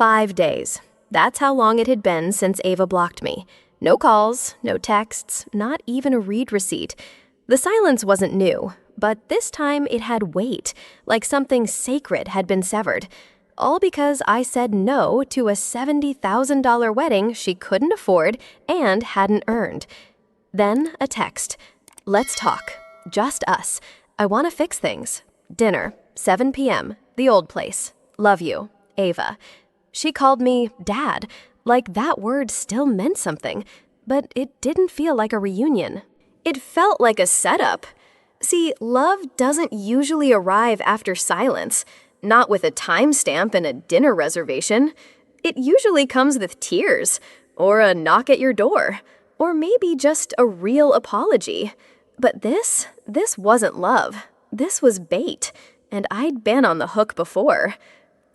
5 days. That's how long it had been since Ava blocked me. No calls, no texts, not even a read receipt. The silence wasn't new, but this time it had weight, like something sacred had been severed. All because I said no to a $70,000 wedding she couldn't afford and hadn't earned. Then a text. Let's talk. Just us. I want to fix things. Dinner, 7 p.m., the old place. Love you, Ava. She called me Dad, like that word still meant something, but it didn't feel like a reunion. It felt like a setup. See, love doesn't usually arrive after silence, not with a timestamp and a dinner reservation. It usually comes with tears, or a knock at your door, or maybe just a real apology. But this wasn't love. This was bait, and I'd been on the hook before.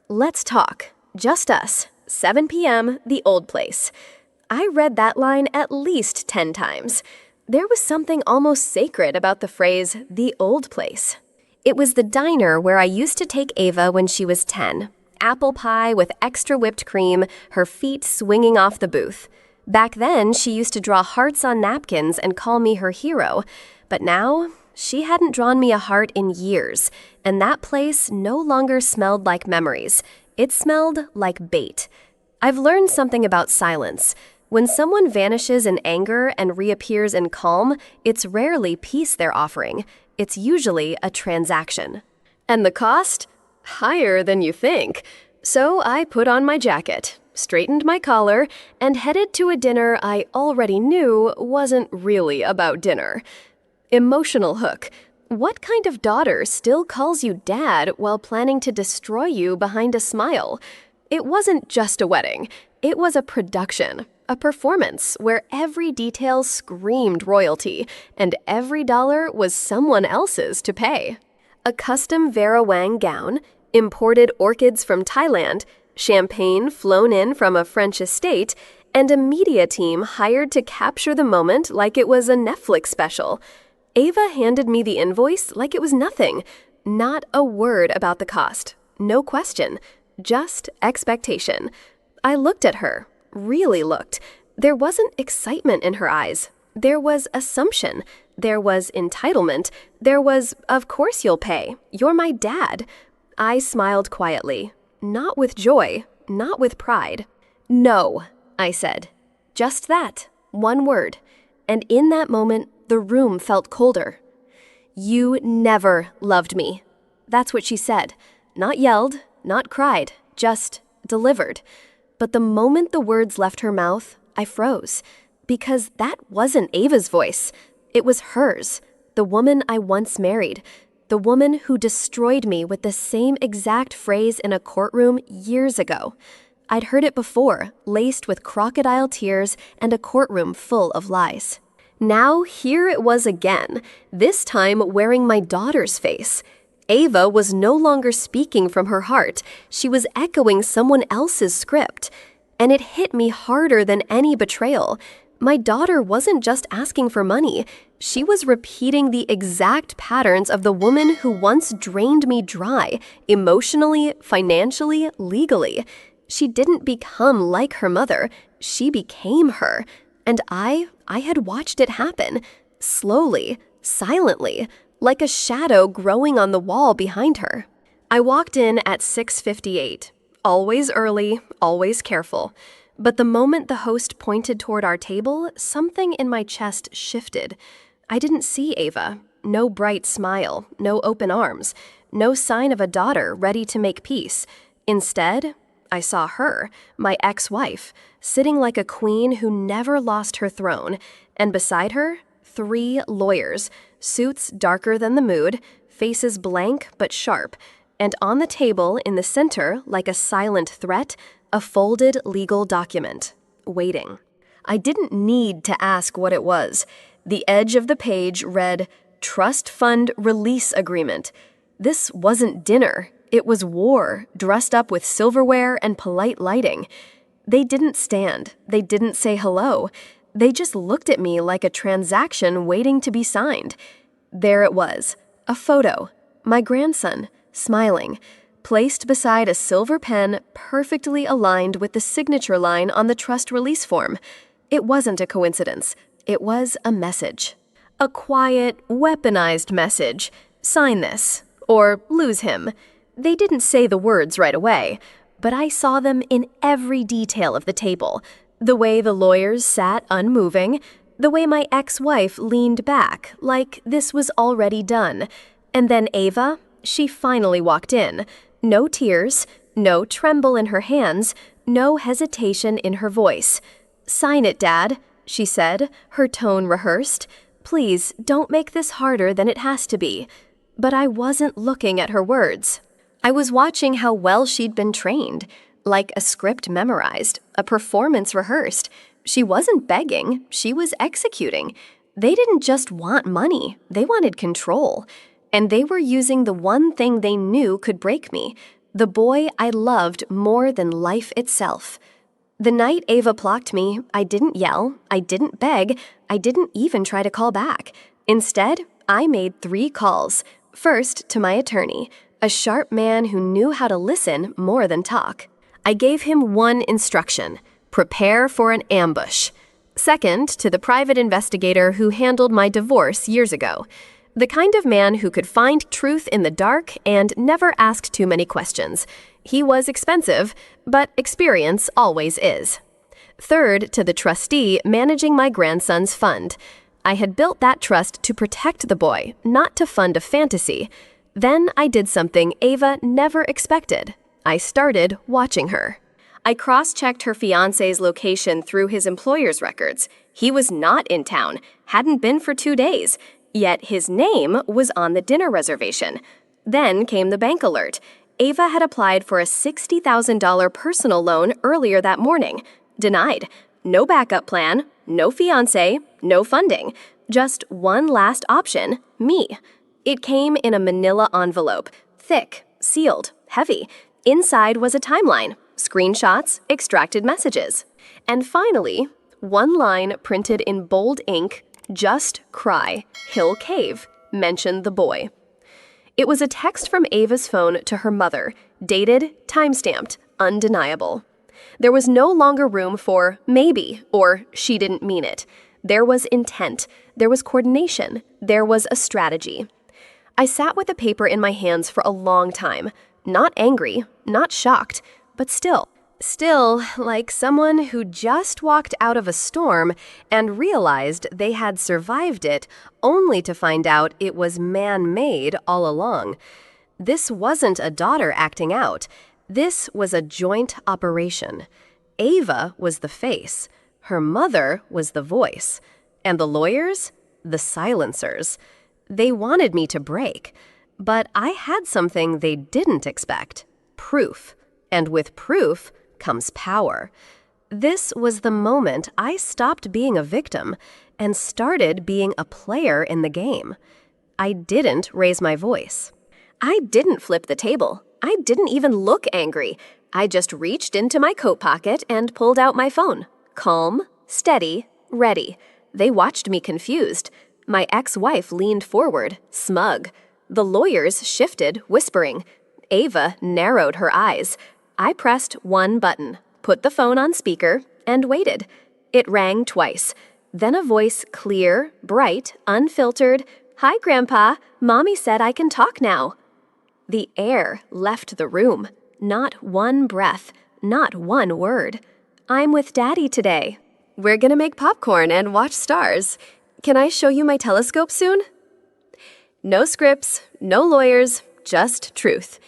Let's talk. Just us. 7 p.m., the old place. I read that line at least 10 times. There was something almost sacred about the phrase, the old place. It was the diner where I used to take Ava when she was 10. Apple pie with extra whipped cream, her feet swinging off the booth. Back then, she used to draw hearts on napkins and call me her hero. But now, she hadn't drawn me a heart in years, and that place no longer smelled like memories. It smelled like bait. I've learned something about silence. When someone vanishes in anger and reappears in calm, it's rarely peace they're offering. It's usually a transaction. And the cost? Higher than you think. So I put on my jacket, straightened my collar, and headed to a dinner I already knew wasn't really about dinner. Emotional hook. What kind of daughter still calls you dad while planning to destroy you behind a smile? It wasn't just a wedding. It was a production, a performance where every detail screamed royalty and every dollar was someone else's to pay. A custom Vera Wang gown, imported orchids from Thailand, champagne flown in from a French estate, and a media team hired to capture the moment like it was a Netflix special. Ava handed me the invoice like it was nothing. Not a word about the cost. No question. Just expectation. I looked at her. Really looked. There wasn't excitement in her eyes. There was assumption. There was entitlement. There was, of course you'll pay. You're my dad. I smiled quietly. Not with joy. Not with pride. No, I said. Just that. One word. And in that moment, the room felt colder. You never loved me. That's what she said. Not yelled, not cried, just delivered. But the moment the words left her mouth, I froze. Because that wasn't Ava's voice. It was hers. The woman I once married. The woman who destroyed me with the same exact phrase in a courtroom years ago. I'd heard it before, laced with crocodile tears and a courtroom full of lies. Now, here it was again, this time wearing my daughter's face. Ava was no longer speaking from her heart. She was echoing someone else's script. And it hit me harder than any betrayal. My daughter wasn't just asking for money. She was repeating the exact patterns of the woman who once drained me dry, emotionally, financially, legally. She didn't become like her mother. She became her. And I had watched it happen, slowly, silently, like a shadow growing on the wall behind her. I walked in at 6:58, always early, always careful. But the moment the host pointed toward our table, something in my chest shifted. I didn't see Ava. No bright smile, no open arms, no sign of a daughter ready to make peace. Instead, I saw her, my ex-wife, sitting like a queen who never lost her throne, and beside her, 3 lawyers, suits darker than the mood, faces blank but sharp, and on the table in the center, like a silent threat, a folded legal document, waiting. I didn't need to ask what it was. The edge of the page read, Trust Fund Release Agreement. This wasn't dinner. It was war, dressed up with silverware and polite lighting. They didn't stand. They didn't say hello. They just looked at me like a transaction waiting to be signed. There it was, a photo. My grandson, smiling. placed beside a silver pen perfectly aligned with the signature line on the trust release form. It wasn't a coincidence. It was a message. A quiet, weaponized message. Sign this, or lose him. They didn't say the words right away, but I saw them in every detail of the table. The way the lawyers sat unmoving, the way my ex-wife leaned back, like this was already done. And then Ava, she finally walked in. No tears, no tremble in her hands, no hesitation in her voice. "Sign it, Dad," she said, her tone rehearsed. "Please, don't make this harder than it has to be." But I wasn't looking at her words. I was watching how well she'd been trained, like a script memorized, a performance rehearsed. She wasn't begging, she was executing. They didn't just want money, they wanted control. And they were using the one thing they knew could break me, the boy I loved more than life itself. The night Ava blocked me, I didn't yell, I didn't beg, I didn't even try to call back. Instead, I made 3 calls. First, to my attorney, a sharp man who knew how to listen more than talk. I gave him one instruction: prepare for an ambush. Second, to the private investigator who handled my divorce years ago. The kind of man who could find truth in the dark and never ask too many questions. He was expensive, but experience always is. Third, to the trustee managing my grandson's fund. I had built that trust to protect the boy, not to fund a fantasy. Then I did something Ava never expected. I started watching her. I cross-checked her fiancé's location through his employer's records. He was not in town, hadn't been for 2 days, yet his name was on the dinner reservation. Then came the bank alert. Ava had applied for a $60,000 personal loan earlier that morning. Denied. No backup plan, no fiancé, no funding. Just one last option, me. It came in a manila envelope, thick, sealed, heavy. Inside was a timeline, screenshots, extracted messages. And finally, one line printed in bold ink, "Just cry, Hill Cave," mentioned the boy. It was a text from Ava's phone to her mother, dated, timestamped, undeniable. There was no longer room for maybe or she didn't mean it. There was intent, there was coordination, there was a strategy. I sat with the paper in my hands for a long time, not angry, not shocked, but still, like someone who just walked out of a storm and realized they had survived it only to find out it was man-made all along. This wasn't a daughter acting out. This was a joint operation. Ava was the face. Her mother was the voice. And the lawyers? The silencers. They wanted me to break. But I had something they didn't expect. Proof. And with proof comes power. This was the moment I stopped being a victim and started being a player in the game. I didn't raise my voice. I didn't flip the table. I didn't even look angry. I just reached into my coat pocket and pulled out my phone. Calm, steady, ready. They watched me confused. My ex-wife leaned forward, smug. The lawyers shifted, whispering. Ava narrowed her eyes. I pressed one button, put the phone on speaker, and waited. It rang twice. Then a voice clear, bright, unfiltered. "Hi, Grandpa. Mommy said I can talk now." The air left the room. Not one breath, not one word. "I'm with Daddy today. We're gonna make popcorn and watch stars. Can I show you my telescope soon?" No scripts, no lawyers, just truth.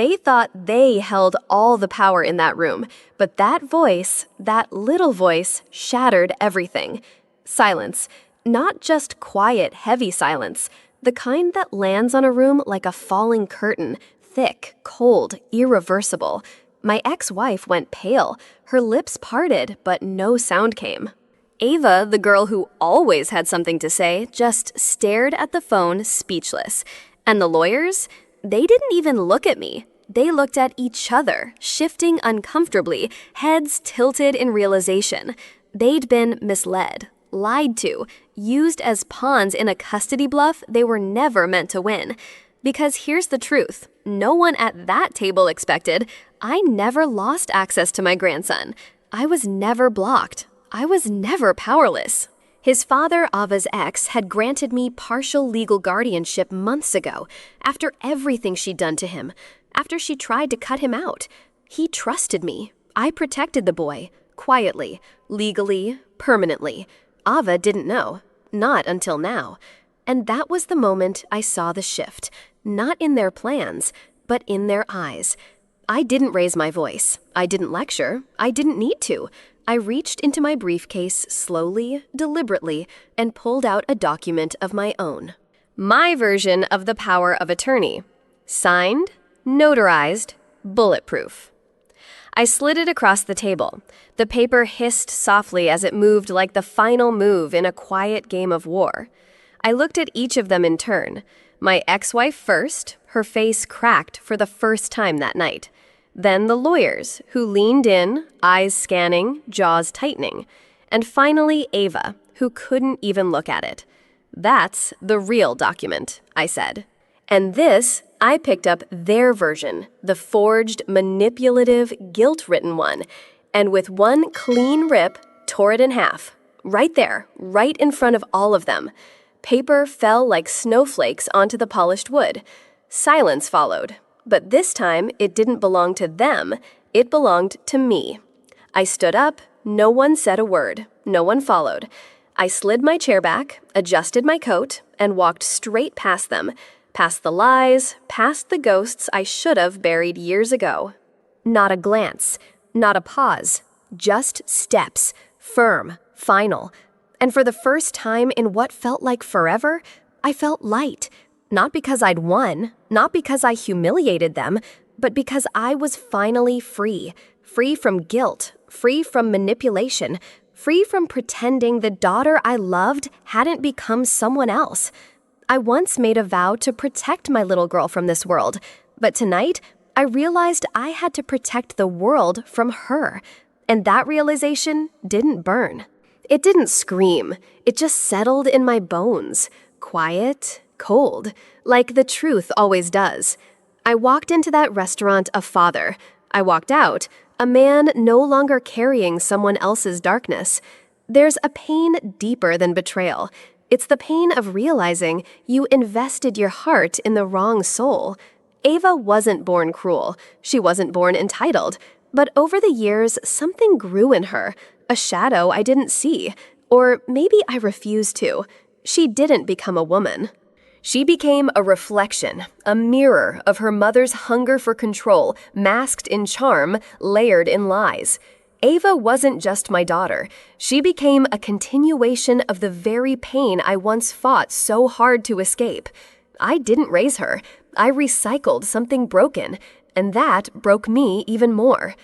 They thought they held all the power in that room, but that voice, that little voice, shattered everything. Silence. Not just quiet, heavy silence. The kind that lands on a room like a falling curtain. Thick, cold, irreversible. My ex-wife went pale. Her lips parted, but no sound came. Ava, the girl who always had something to say, just stared at the phone, speechless. And the lawyers? They didn't even look at me. They looked at each other, shifting uncomfortably, heads tilted in realization. They'd been misled, lied to, used as pawns in a custody bluff they were never meant to win. Because here's the truth. No one at that table expected. I never lost access to my grandson. I was never blocked. I was never powerless. His father, Ava's ex, had granted me partial legal guardianship months ago, after everything she'd done to him, after she tried to cut him out. He trusted me. I protected the boy, quietly, legally, permanently. Ava didn't know, not until now. And that was the moment I saw the shift, not in their plans, but in their eyes. I didn't raise my voice. I didn't lecture. I didn't need to. I reached into my briefcase slowly, deliberately, and pulled out a document of my own. My version of the power of attorney. Signed, notarized, bulletproof. I slid it across the table. The paper hissed softly as it moved like the final move in a quiet game of war. I looked at each of them in turn. My ex-wife first, her face cracked for the first time that night. Then the lawyers, who leaned in, eyes scanning, jaws tightening. And finally Ava, who couldn't even look at it. That's the real document, I said. And this, I picked up their version, the forged, manipulative, guilt-ridden one, and with one clean rip, tore it in half. Right there, right in front of all of them. Paper fell like snowflakes onto the polished wood. Silence followed. But this time, it didn't belong to them, it belonged to me. I stood up, no one said a word, no one followed. I slid my chair back, adjusted my coat, and walked straight past them, past the lies, past the ghosts I should have buried years ago. Not a glance, not a pause, just steps, firm, final. And for the first time in what felt like forever, I felt light. Not because I'd won, not because I humiliated them, but because I was finally free. Free from guilt, free from manipulation, free from pretending the daughter I loved hadn't become someone else. I once made a vow to protect my little girl from this world, but tonight, I realized I had to protect the world from her. And that realization didn't burn. It didn't scream. It just settled in my bones. Quiet, cold, like the truth always does. I walked into that restaurant a father. I walked out, a man no longer carrying someone else's darkness. There's a pain deeper than betrayal. It's the pain of realizing you invested your heart in the wrong soul. Ava wasn't born cruel. She wasn't born entitled. But over the years, something grew in her, a shadow I didn't see. Or maybe I refused to. She didn't become a woman. She became a reflection, a mirror of her mother's hunger for control, masked in charm, layered in lies. Ava wasn't just my daughter. She became a continuation of the very pain I once fought so hard to escape. I didn't raise her. I recycled something broken, and that broke me even more.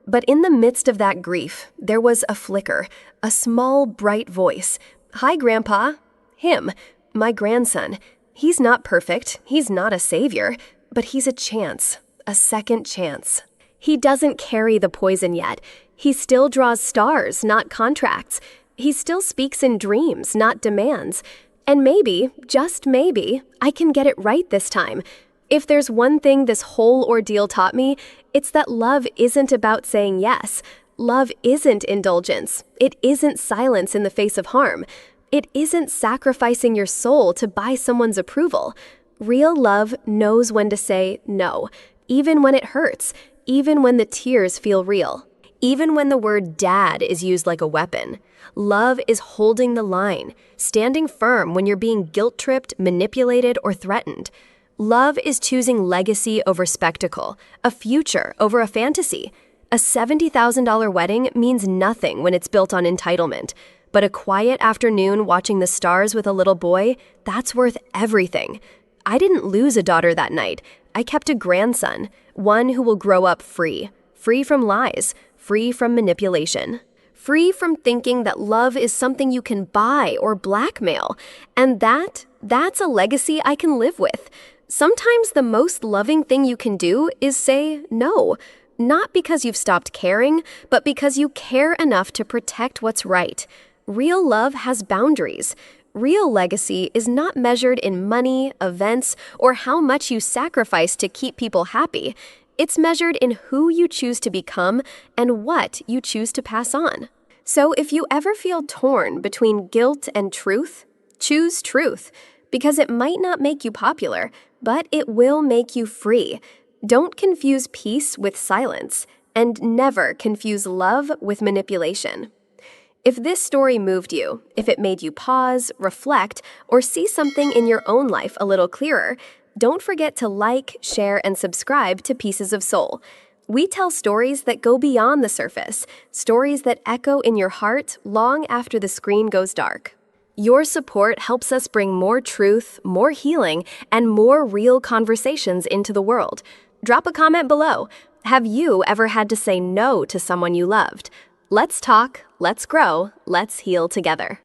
But in the midst of that grief, there was a flicker, a small, bright voice. "Hi, Grandpa." Him, my grandson. He's not perfect, he's not a savior, but he's a chance, a second chance. He doesn't carry the poison yet. He still draws stars, not contracts. He still speaks in dreams, not demands. And maybe, just maybe, I can get it right this time. If there's one thing this whole ordeal taught me, it's that love isn't about saying yes. Love isn't indulgence. It isn't silence in the face of harm. It isn't sacrificing your soul to buy someone's approval. Real love knows when to say no, even when it hurts, even when the tears feel real, even when the word dad is used like a weapon. Love is holding the line, standing firm when you're being guilt-tripped, manipulated, or threatened. Love is choosing legacy over spectacle, a future over a fantasy. A $70,000 wedding means nothing when it's built on entitlement. But a quiet afternoon watching the stars with a little boy, that's worth everything. I didn't lose a daughter that night. I kept a grandson, one who will grow up free from lies, free from manipulation, free from thinking that love is something you can buy or blackmail. And that's a legacy I can live with. Sometimes the most loving thing you can do is say no. Not because you've stopped caring, but because you care enough to protect what's right. Real love has boundaries. Real legacy is not measured in money, events, or how much you sacrifice to keep people happy. It's measured in who you choose to become and what you choose to pass on. So if you ever feel torn between guilt and truth, choose truth, because it might not make you popular, but it will make you free. Don't confuse peace with silence, and never confuse love with manipulation. If this story moved you, if it made you pause, reflect, or see something in your own life a little clearer, don't forget to like, share, and subscribe to Pieces of Soul. We tell stories that go beyond the surface, stories that echo in your heart long after the screen goes dark. Your support helps us bring more truth, more healing, and more real conversations into the world. Drop a comment below. Have you ever had to say no to someone you loved? Let's talk, let's grow, let's heal together.